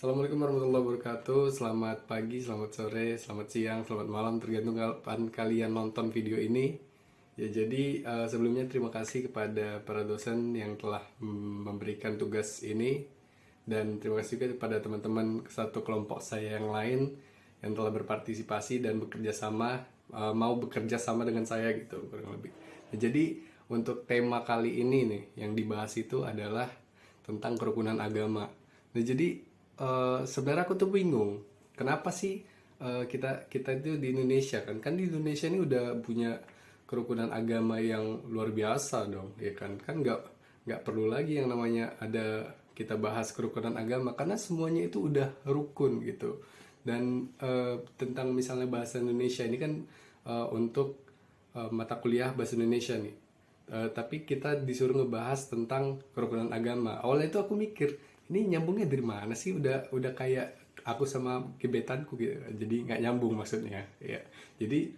Assalamualaikum warahmatullahi wabarakatuh. Selamat pagi, selamat sore, selamat siang, selamat malam, tergantung kapan kalian nonton video ini. Ya, jadi sebelumnya terima kasih kepada para dosen yang telah memberikan tugas ini, dan terima kasih juga kepada teman-teman satu kelompok saya yang lain yang telah berpartisipasi dan bekerja sama, mau bekerja sama dengan saya gitu kurang lebih. Nah, jadi untuk tema kali ini nih yang dibahas itu adalah tentang kerukunan agama. Nah, jadi sebenarnya aku tuh bingung, kenapa sih kita kita itu di Indonesia kan di Indonesia ini udah punya kerukunan agama yang luar biasa dong, ya kan nggak perlu lagi yang namanya ada kita bahas kerukunan agama karena semuanya itu udah rukun gitu. Dan tentang misalnya bahasa Indonesia ini kan untuk mata kuliah bahasa Indonesia nih. Tapi kita disuruh ngebahas tentang kerukunan agama. Awalnya itu aku mikir, ini nyambungnya dari mana sih? Udah kayak aku sama gebetanku gitu. Jadi nggak nyambung maksudnya. Ya. Jadi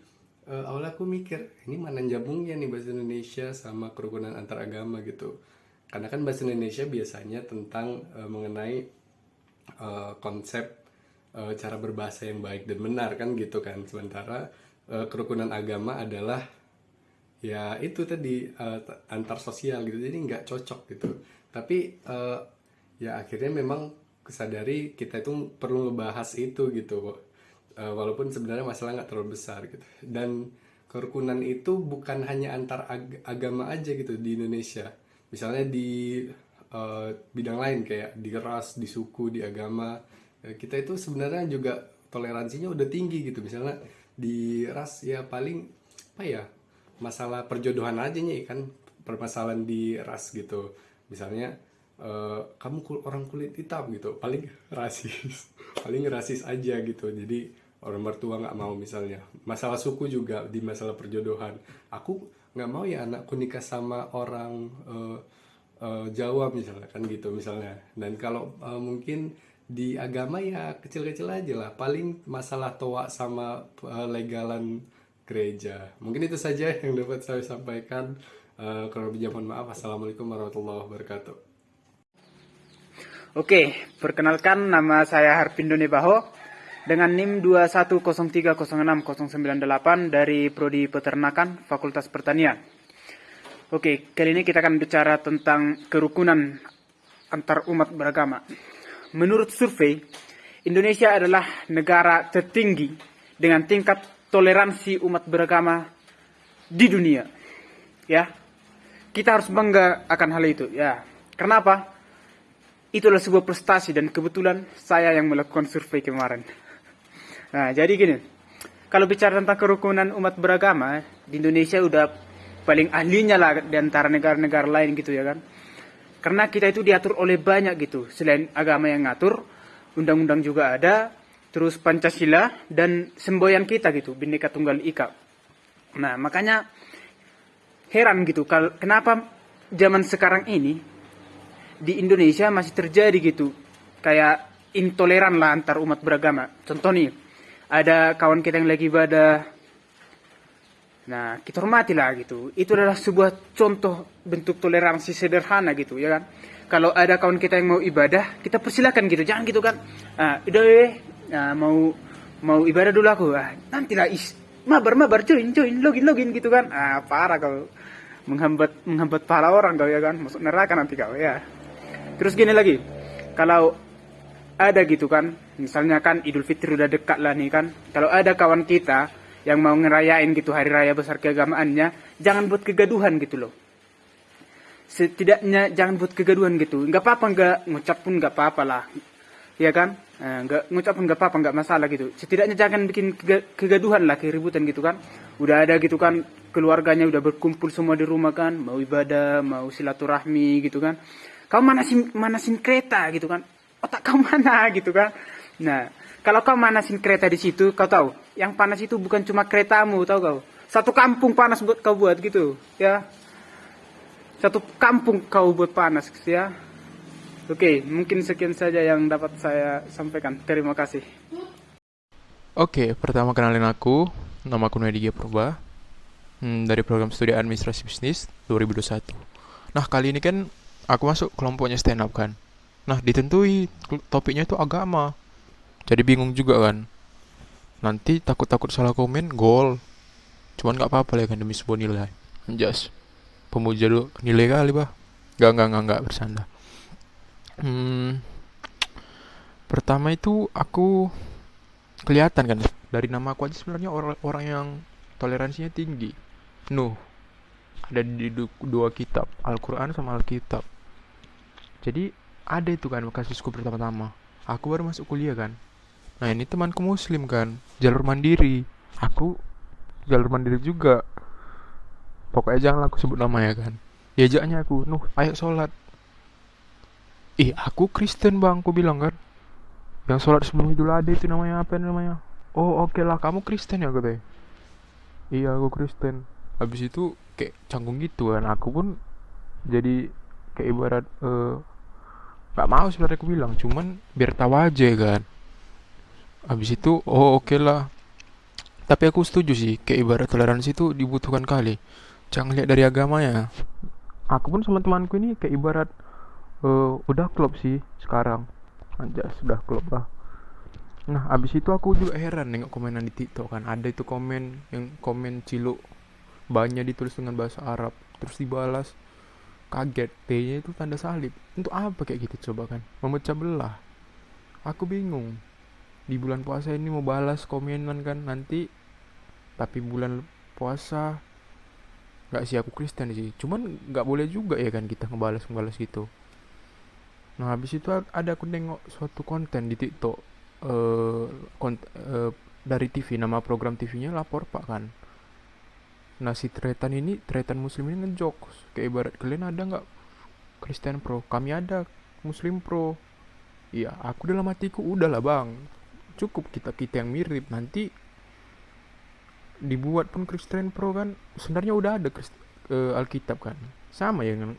awalnya aku mikir, ini mana nyambungnya nih bahasa Indonesia sama kerukunan antar agama gitu. Karena kan bahasa Indonesia biasanya tentang mengenai konsep cara berbahasa yang baik dan benar kan gitu kan. Sementara kerukunan agama adalah ya itu tadi antar sosial gitu, jadi nggak cocok gitu. Tapi ya akhirnya memang kesadari kita itu perlu ngebahas itu gitu. Walaupun sebenarnya masalah nggak terlalu besar gitu. Dan kerukunan itu bukan hanya antar agama aja gitu di Indonesia, misalnya di bidang lain kayak di ras, di suku, di agama. Kita itu sebenarnya juga toleransinya udah tinggi gitu. Misalnya di ras ya paling apa ya, masalah perjodohan aja nih kan, permasalahan di ras gitu. Misalnya kamu orang kulit hitam gitu, paling rasis paling rasis aja gitu. Jadi orang mertua nggak mau. Misalnya masalah suku juga, di masalah perjodohan aku nggak mau ya anakku nikah sama orang Jawa misalnya kan gitu misalnya. Dan kalau mungkin di agama ya kecil-kecil aja lah, paling masalah toa sama legalan gereja. Mungkin itu saja yang dapat saya sampaikan. Kalau lebih mohon maaf. Assalamualaikum warahmatullahi wabarakatuh. Oke, perkenalkan nama saya Harpindo Nebaho dengan NIM 210306098 dari Prodi Peternakan Fakultas Pertanian. Oke, kali ini kita akan bicara tentang kerukunan antar umat beragama. Menurut survei, Indonesia adalah negara tertinggi dengan tingkat toleransi umat beragama di dunia. Ya, kita harus bangga akan hal itu. Ya, kenapa? Itu adalah sebuah prestasi dan kebetulan saya yang melakukan survei kemarin. Nah, jadi gini, kalau bicara tentang kerukunan umat beragama di Indonesia udah paling ahlinya lah di antara negara-negara lain gitu ya kan. Karena kita itu diatur oleh banyak gitu. Selain agama yang ngatur, undang-undang juga ada, terus Pancasila dan semboyan kita gitu, Bhinneka Tunggal Ika. Nah, makanya heran gitu kenapa zaman sekarang ini di Indonesia masih terjadi gitu kayak intoleran lah antar umat beragama. Contoh nih, ada kawan kita yang lagi ibadah, nah kita hormati lah gitu. Itu adalah sebuah contoh bentuk toleransi sederhana gitu ya kan. Kalau ada kawan kita yang mau ibadah, kita persilakan gitu, jangan gitu kan. Udah mau ibadah dulu aku. Nantilah mabar join login gitu kan. Parah kau, menghambat pahala orang kau ya kan, masuk neraka nanti kau ya. Terus gini lagi, kalau ada gitu kan, misalnya kan Idul Fitri udah dekat lah nih kan. Kalau ada kawan kita yang mau ngerayain gitu hari raya besar keagamaannya, jangan buat kegaduhan gitu loh. Setidaknya jangan buat kegaduhan gitu. Nggak apa-apa nggak ngucap pun nggak apa-apa lah, ya kan? Nggak ngucap pun nggak apa-apa, nggak masalah gitu. Setidaknya jangan bikin kegaduhan lah, keributan gitu kan. Udah ada gitu kan, keluarganya udah berkumpul semua di rumah kan, mau ibadah, mau silaturahmi gitu kan. Kau manasin kereta gitu kan, otak kau mana gitu kan. Nah, kalau kau manasin kereta di situ, kau tahu, yang panas itu bukan cuma keretamu, tahu kau. Satu kampung panas buat kau buat gitu, ya. Satu kampung kau buat panas, ya. Oke, mungkin sekian saja yang dapat saya sampaikan. Terima kasih. Oke, pertama kenalin aku, nama aku Nadia Purba, dari program studi administrasi bisnis 2021. Nah, kali ini kan aku masuk kelompoknya stand up kan. Nah, ditentui topiknya itu agama. Jadi bingung juga kan. Nanti takut-takut salah komen, gol. Cuman nggak apa-apa lah kan demi sebuah nilai. Just pemuja dulu nilai kali bah. Gak bercanda. Hmm, Pertama itu aku kelihatan kan dari nama aku aja sebenarnya orang yang toleransinya tinggi. Nuh, ada di dua kitab, Al-Quran sama Alkitab. Jadi ada itu kan kasusku pertama-tama. Aku baru masuk kuliah kan. Nah ini temanku muslim kan, jalur mandiri. Aku jalur mandiri juga. Pokoknya janganlah aku sebut namanya kan. Diajaknya aku, Nuh ayo sholat. Ih aku Kristen bang, aku bilang kan. Yang sholat sebelum Idul Adha itu namanya apa namanya? Oh oke lah, kamu Kristen ya katanya. Iya aku Kristen. Habis itu kayak canggung gitu kan. Aku pun jadi kayak ibarat gak mau sebenarnya aku bilang, cuman biar tahu aja kan. Habis itu oh oke lah. Tapi aku setuju sih, kayak ibarat toleransi itu dibutuhkan kali. Jangan lihat dari agamanya. Aku pun sama temanku ini kayak ibarat udah klop sih sekarang. Anjas sudah klop lah. Nah, abis itu aku juga heran nengok komenan di TikTok kan. Ada itu komen yang komen ciluk banyak ditulis dengan bahasa Arab, terus dibalas kaget T-nya itu tanda salib. Untuk apa kayak gitu coba kan? Memecah belah. Aku bingung. Di bulan puasa ini mau balas komenan kan nanti, tapi bulan puasa nggak sih, aku Kristen sih. Cuman nggak boleh juga ya kan kita ngebalas gitu. Nah, habis itu ada aku nengok suatu konten di TikTok, eh dari TV, nama program TV-nya Lapor Pak kan. Nah, si tretan muslim ini ngejokes. Kayak ibarat kalian ada nggak Kristen Pro? Kami ada Muslim Pro. Iya, aku dalam hatiku udahlah bang. Cukup kita yang mirip. Nanti dibuat pun Kristen Pro kan. Sebenarnya udah ada Alkitab kan. Sama ya dengan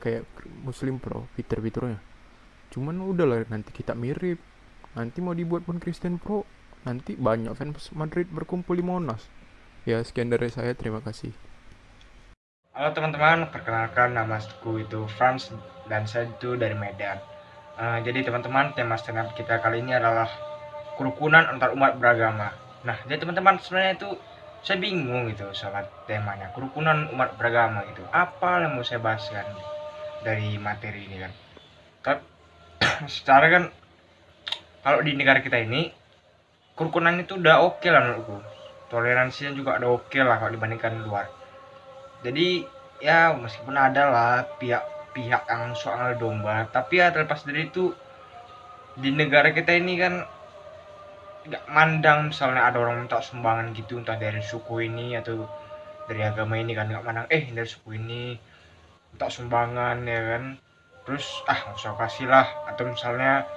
kayak Muslim Pro fitur-fiturnya. Cuman udahlah nanti kita mirip. Nanti mau dibuat pun Kristen Pro, nanti banyak fans Madrid berkumpul di Monas. Ya sekian dari saya, terima kasih. Halo teman-teman, perkenalkan nama aku itu Franz dan saya itu dari Medan. Jadi teman-teman, tema stand kita kali ini adalah kerukunan antar umat beragama. Nah, jadi teman-teman sebenarnya itu saya bingung gitu soal temanya, kerukunan umat beragama gitu. Apa yang mau saya bahas kan dari materi ini kan? Tapi secara kan kalau di negara kita ini kerukunan itu udah oke lah menurutku. Toleransinya juga udah oke lah kalau dibandingkan luar. Jadi ya meskipun ada lah pihak-pihak yang soal domba, tapi ya terlepas dari itu di negara kita ini kan nggak mandang misalnya ada orang minta sumbangan gitu, entah dari suku ini atau dari agama ini kan, nggak mandang dari suku ini minta sumbangan ya kan, terus nggak usah kasih lah, atau misalnya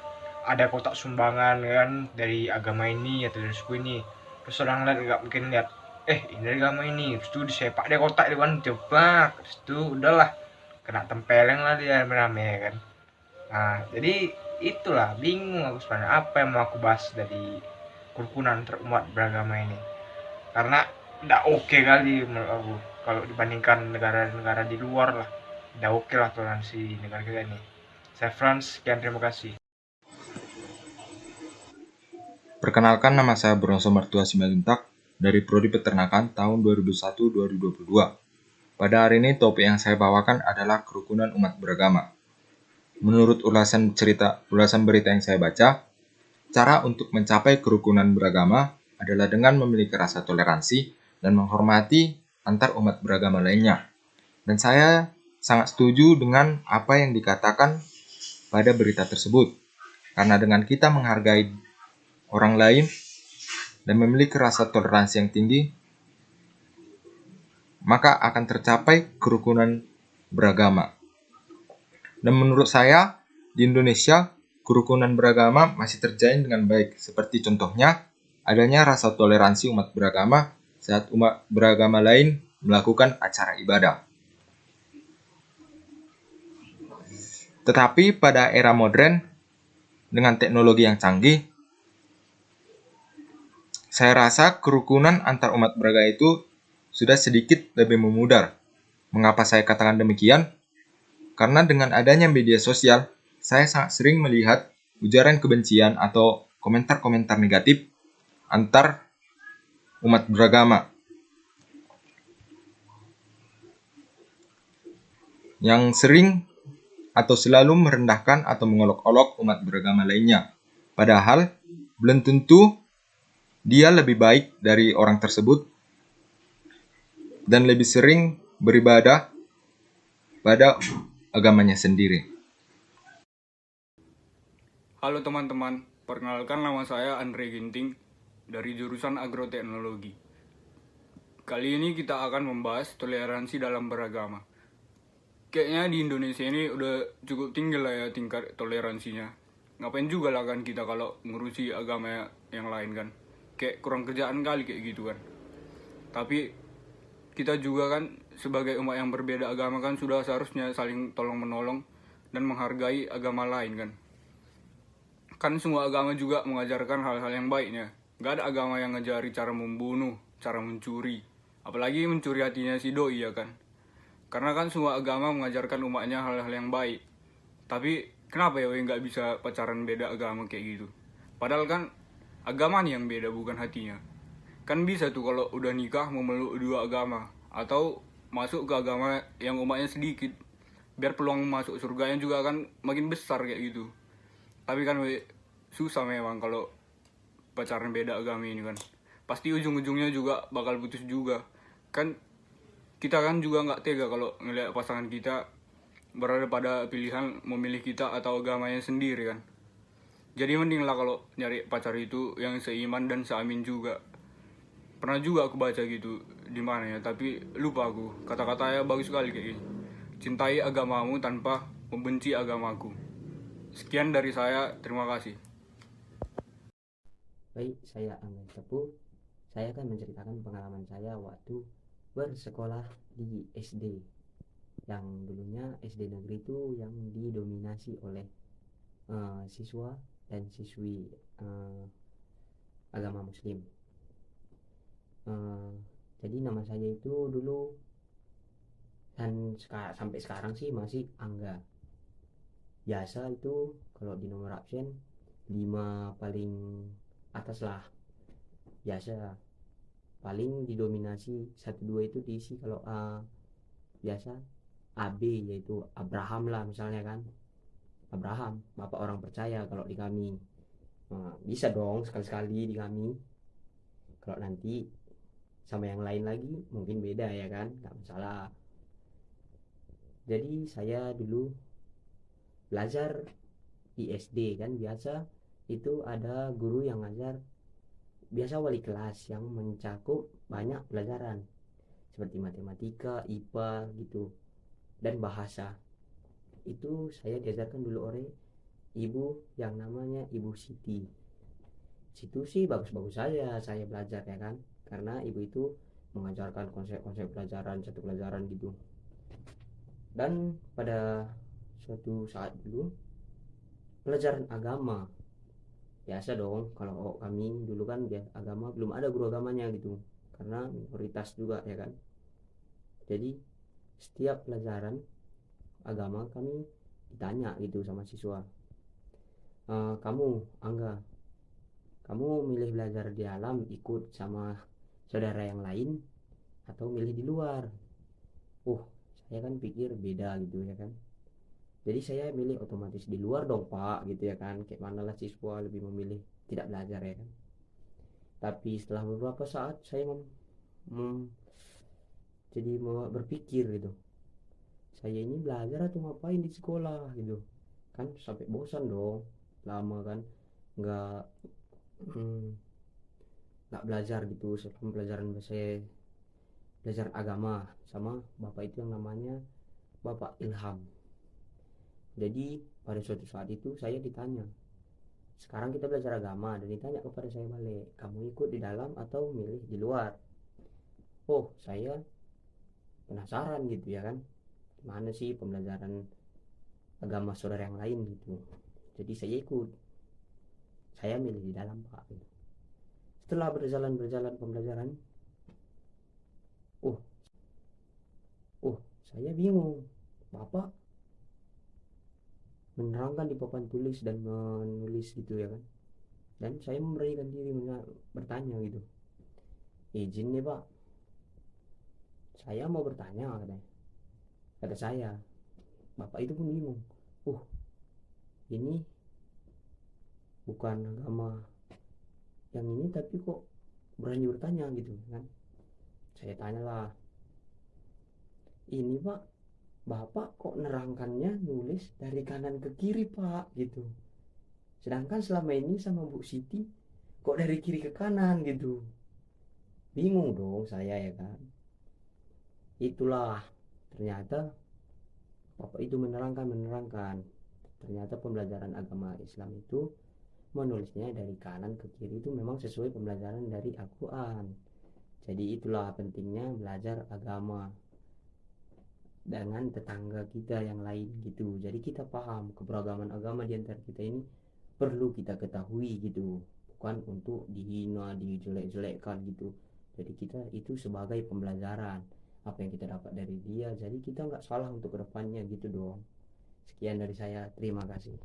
ada kotak sumbangan kan dari agama ini atau dari suku ini, terus orang lain nggak mungkin lihat ini dari agama ini, terus itu disepak dia kotak di kan, coba terus itu udahlah kena tempeleng lah dia rame ya kan. Nah jadi itulah bingung aku sebenarnya apa yang mau aku bahas dari kerukunan terumat beragama ini, karena udah oke kali menurut aku kalau dibandingkan negara-negara di luar lah, udah oke lah toleransi negara kita ini. Saya Franz, sekian, terima kasih. Perkenalkan, nama saya Bronso Mertua Simanjuntak dari Prodi Peternakan tahun 2001-2022. Pada hari ini topik yang saya bawakan adalah kerukunan umat beragama. Menurut ulasan berita yang saya baca, cara untuk mencapai kerukunan beragama adalah dengan memiliki rasa toleransi dan menghormati antar umat beragama lainnya. Dan saya sangat setuju dengan apa yang dikatakan pada berita tersebut. Karena dengan kita menghargai orang lain dan memiliki rasa toleransi yang tinggi, maka akan tercapai kerukunan beragama. Dan menurut saya, di Indonesia, kerukunan beragama masih terjalin dengan baik, seperti contohnya adanya rasa toleransi umat beragama saat umat beragama lain melakukan acara ibadah. Tetapi pada era modern, dengan teknologi yang canggih, saya rasa kerukunan antar umat beragama itu sudah sedikit lebih memudar. Mengapa saya katakan demikian? Karena dengan adanya media sosial, saya sangat sering melihat ujaran kebencian atau komentar-komentar negatif antar umat beragama yang sering atau selalu merendahkan atau mengolok-olok umat beragama lainnya. Padahal belum tentu dia lebih baik dari orang tersebut dan lebih sering beribadah pada agamanya sendiri. Halo teman-teman, perkenalkan nama saya Andre Ginting dari jurusan Agroteknologi. Kali ini kita akan membahas toleransi dalam beragama. Kayaknya di Indonesia ini udah cukup tinggi lah ya tingkat toleransinya. Ngapain juga lah kan kita kalau ngurusi agama yang lain kan. Kayak kurang kerjaan kali kayak gitu kan. Tapi kita juga kan sebagai umat yang berbeda agama kan sudah seharusnya saling tolong-menolong dan menghargai agama lain kan. Kan semua agama juga mengajarkan hal-hal yang baiknya. Gak ada agama yang ngajari cara membunuh, cara mencuri. Apalagi mencuri hatinya si doi ya kan. Karena kan semua agama mengajarkan umatnya hal-hal yang baik. Tapi kenapa ya nggak bisa pacaran beda agama kayak gitu? Padahal kan agama nih yang beda bukan hatinya. Kan bisa tuh kalau udah nikah memeluk dua agama. Atau masuk ke agama yang umatnya sedikit. Biar peluang masuk surganya juga kan makin besar kayak gitu. Tapi kan susah memang kalau pacaran beda agama ini kan. Pasti ujung-ujungnya juga bakal putus juga. Kan kita kan juga nggak tega kalau ngeliat pasangan kita berada pada pilihan memilih kita atau agamanya sendiri kan. Jadi mending lah kalau nyari pacar itu yang seiman dan seamin juga. Pernah juga aku baca gitu di mana ya, tapi lupa aku. Kata-katanya bagus sekali kayak gini. Cintai agamamu tanpa membenci agamaku. Sekian dari saya, terima kasih. Baik, saya Angga Tepu. Saya akan menceritakan pengalaman saya waktu bersekolah di SD. Yang dulunya SD negeri itu yang didominasi oleh siswa dan siswi agama Muslim. Jadi nama saya itu dulu dan sampai sekarang sih masih Angga. Biasa itu kalau di nomor absen 5 paling atas lah, biasa. Paling didominasi 1-2 itu diisi kalau biasa AB, yaitu Abraham lah misalnya kan. Abraham, bapak orang percaya kalau di kami. Bisa dong sekali-sekali di kami. Kalau nanti sama yang lain lagi mungkin beda ya kan, nggak masalah. Jadi saya dulu belajar di SD kan, biasa itu ada guru yang ngajar, biasa wali kelas yang mencakup banyak pelajaran seperti matematika, IPA gitu, dan bahasa. Itu saya diajarkan dulu oleh ibu yang namanya Ibu Siti. Situ sih bagus-bagus saja saya belajar ya kan, karena ibu itu mengajarkan konsep-konsep pelajaran, satu pelajaran gitu. Dan pada suatu saat dulu pelajaran agama, biasa dong kalau kami dulu kan ya agama belum ada guru agamanya gitu, karena minoritas juga ya kan. Jadi setiap pelajaran agama kami ditanya gitu sama siswa, kamu Angga, kamu milih belajar di dalam ikut sama saudara yang lain atau milih di luar? Saya kan pikir beda gitu ya kan. Jadi saya milih otomatis di luar dong Pak gitu ya kan. Kayak mana lah siswa lebih memilih tidak belajar ya kan. Tapi setelah beberapa saat saya jadi berpikir gitu, saya ini belajar atau ngapain di sekolah gitu kan, sampai bosan dong lama kan nggak nggak belajar gitu selama pelajaran saya belajar agama sama bapak itu yang namanya Bapak Ilham. Jadi pada suatu saat itu saya ditanya, sekarang kita belajar agama, dan ditanya kepada saya balik, kamu ikut di dalam atau milih di luar? Saya penasaran gitu ya kan, gimana sih pembelajaran agama saudara yang lain gitu. Jadi saya ikut, saya milih di dalam Pak. Setelah berjalan pembelajaran, saya bingung, Bapak menerangkan di papan tulis dan menulis gitu ya kan. Dan saya memberanikan diri bertanya gitu, izin nih Pak, saya mau bertanya, kata saya. Bapak itu pun bingung, ini bukan agama yang ini tapi kok berani bertanya gitu kan. Saya tanyalah, ini Pak, Bapak kok nerangkannya nulis dari kanan ke kiri Pak gitu, sedangkan selama ini sama Bu Siti kok dari kiri ke kanan gitu. Bingung dong saya ya kan. Itulah, ternyata Bapak itu menerangkan ternyata pembelajaran agama Islam itu menulisnya dari kanan ke kiri itu memang sesuai pembelajaran dari Al-Quran. Jadi itulah pentingnya belajar agama dengan tetangga kita yang lain gitu. Jadi kita paham keberagaman agama di antara kita ini perlu kita ketahui gitu, bukan untuk dihina, dijelek-jelekkan gitu. Jadi kita itu sebagai pembelajaran apa yang kita dapat dari dia, jadi kita nggak salah untuk kedepannya gitu dong. Sekian dari saya, terima kasih.